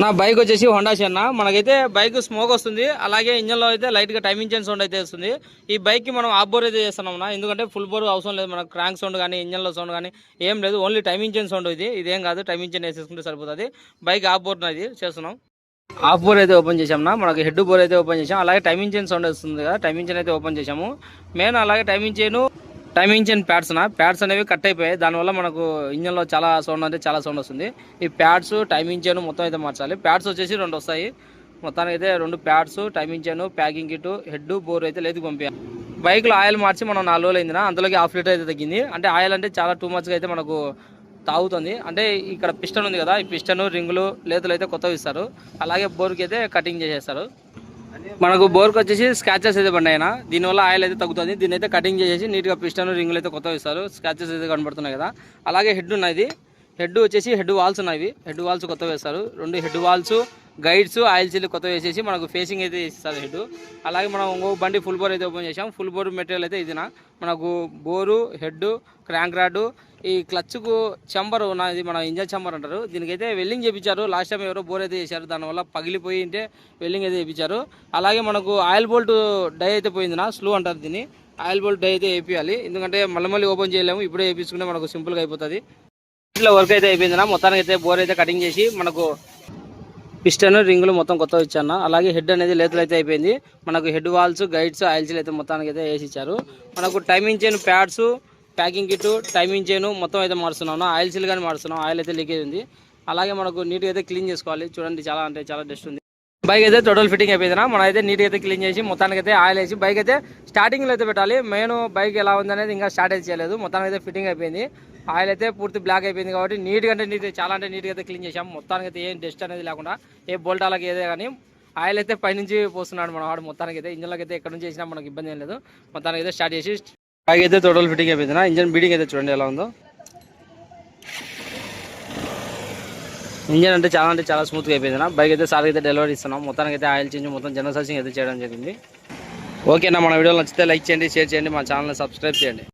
నా బైక్ వచ్చేసి హోండా షెన్న. మనకైతే బైక్ స్మోక్ వస్తుంది, అలాగే ఇంజన్లో అయితే లైట్గా టైమింగ్ చైన్ సౌండ్ అయితే వస్తుంది. ఈ బైక్కి మనం ఆఫ్ బోర్ అయితే చేస్తున్నాం, ఎందుకంటే ఫుల్ బోర్ అవసరం లేదు. మనకు క్రాంక్ సౌండ్ కానీ ఇంజన్లో సౌండ్ కానీ ఏం లేదు, ఓన్లీ టైమింగ్ చైన్ సౌండ్ ఇదేం కాదు. టైమింగ్ చైన్ వేసేసుకుంటే సరిపోతుంది. బైక్ ఆఫ్ బోర్ ఇది చేస్తున్నాం. ఆఫ్ బోర్ అయితే ఓపెన్ చేసాం, మనకి హెడ్ బోర్ అయితే ఓపెన్ చేసాం. అలాగే టైమింగ్ చైన్ సౌండ్ వస్తుంది కదా, టైమింగ్ చైన్ అయితే ఓపెన్ చేసాము. మెయిన్ అలాగే టైమింగ్ చైన్ ప్యాడ్స్ అనేవి కట్ అయిపోయాయి. దానివల్ల మనకు ఇంజన్లో చాలా సౌండ్ అంటే చాలా సౌండ్ వస్తుంది. ఈ ప్యాడ్స్ టైమింగ్ చైన్ మొత్తం అయితే మార్చాలి. ప్యాడ్స్ వచ్చేసి 2 వస్తాయి. మొత్తానికి అయితే 2 pads, timing chain, packing kit, head bore అయితే లేదు పంపించాలి. బైక్లో ఆయిల్ మార్చి మనం 4 రోజులు అయిందినా, అంతలోకి ½ లీటర్ అయితే తగ్గింది. అంటే ఆయిల్ అంటే చాలా టూ మచ్గా అయితే మనకు తాగుతుంది. అంటే ఇక్కడ పిస్టన్ ఉంది కదా, ఈ పిస్టన్ రింగులు లేతులు అయితే కొత్తవి ఇస్తారు. అలాగే బోర్కి అయితే కటింగ్ చేసేస్తారు. మనకు బోర్కి వచ్చేసి స్క్రాచెస్ అయితే పడినాయినా, దీనివల్ల ఆయిల్ అయితే తగ్గుతుంది. దీని అయితే కటింగ్ చేసేసి నీట్గా పిస్టన్ రింగులు అయితే కొత్తగా ఇస్తారు. స్క్రాచెస్ అయితే కనబడుతున్నాయి కదా. అలాగే హెడ్ ఉన్నది, హెడ్ వచ్చేసి హెడ్ వాల్స్ ఉన్నాయి. హెడ్ వాల్స్ కొత్తగా వేస్తారు. 2 head valves, guides, oil seal కొత్తగా వేసేసి మనకు ఫేసింగ్ అయితే ఇస్తారు హెడ్. అలాగే మనం బండి ఫుల్ బోర్ అయితే ఓపెన్ చేసాం. ఫుల్ బోర్ మెటీరియల్ అయితే ఇదినా, మనకు బోరు, హెడ్, క్రాంక్ రాడ్, ఈ క్లచ్కు చెంబర్ ఉన్నది, మన ఇంజన్ చెంబర్ అంటారు. దీనికైతే వెల్డింగ్ చేయించారు. లాస్ట్ టైం ఎవరో బోర్ అయితే చేశారు, దానివల్ల పగిలిపోయి ఉంటే వెల్డింగ్ అయితే చేయించారు. అలాగే మనకు ఆయిల్ బోల్ట్ డై అయితే పోయిందినా, స్లూ అంటారు దీన్ని. ఆయిల్ బోల్ట్ డై అయితే వేయాలి, ఎందుకంటే మళ్ళీ ఓపెన్ చేయలేము. ఇప్పుడే వేయించుకుంటే మనకు సింపుల్గా అయిపోతుంది. ఇట్లా వర్క్ అయితే అయిపోయిందినా. మొత్తానికి అయితే బోర్ అయితే కటింగ్ చేసి మనకు పిస్టన్ రింగులు మొత్తం కొత్త ఇచ్చాను. అలాగే హెడ్ అనేది లేతులు అయితే అయిపోయింది. మనకు head valves, guides, oil seal అయితే మొత్తానికి అయితే వేసి ఇచ్చారు. మనకు timing chain, pads, packing kit, timing chain మొత్తం అయితే మారుస్తున్నాను. ఆయిల్ సీల్ కానీ మారుస్తున్నాం, ఆయిల్ అయితే లీకేజ్ ఉంది. అలాగే మనకు నీట్గా అయితే క్లీన్ చేసుకోవాలి. చూడండి, చాలా అంటే చాలా డస్ట్ ఉంది. బైక్ అయితే టోటల్ ఫిట్టింగ్ అయిపోయిందినా, మనం అయితే నీట్గా అయితే క్లీన్ చేసి మొత్తానికి అయితే ఆయిల్ వేసి బైక్ అయితే స్టార్టింగ్లో అయితే పెట్టాలి. మెయిన్ బైక్ ఎలా ఉంది అనేది ఇంకా స్టార్ట్ అయితే చేయలేదు. మొత్తానికి అయితే ఫిట్టింగ్ అయిపోయింది. ఆయిల్ అయితే పూర్తి బ్లాక్ అయిపోయింది కాబట్టి నీట్గా అంటే చాలా అంటే నీట్గా అయితే క్లీన్ చేసాం. మొత్తానికి అయితే ఏం డస్ట్ అనేది లేకుండా, ఏ బోల్టాలకి ఏదే కానీ ఆయిల్ అయితే పైనుంచి పోస్తున్నాడు మన వాడు. మొత్తానికి అయితే ఇంజన్లోకి అయితే ఎక్కడ నుంచి చేసినా మనకు ఇబ్బంది ఏం లేదు. మొత్తానికి అయితే స్టార్ట్ చేసి బైక్ అయితే టోటల్ ఫిట్టింగ్ అయిపోయింది. ఇంజన్ బీడింగ్ అయితే చూడండి ఎలా ఉందో. ఇంజన్ అంటే చాలా స్మూత్గా అయిపోయింది. బైక్ అయితే సార్ అయితే డెలివరీ ఇస్తున్నాం. మొత్తానికి అయితే ఆయిల్ చేంజ్, మొత్తం జనరల్ సర్వీసింగ్ అయితే చేయడం జరిగింది. ఓకేనా, మన వీడియోలో నచ్చితే లైక్ చేయండి, షేర్ చేయండి, మా ఛానల్ని సబ్స్క్రైబ్ చేయండి.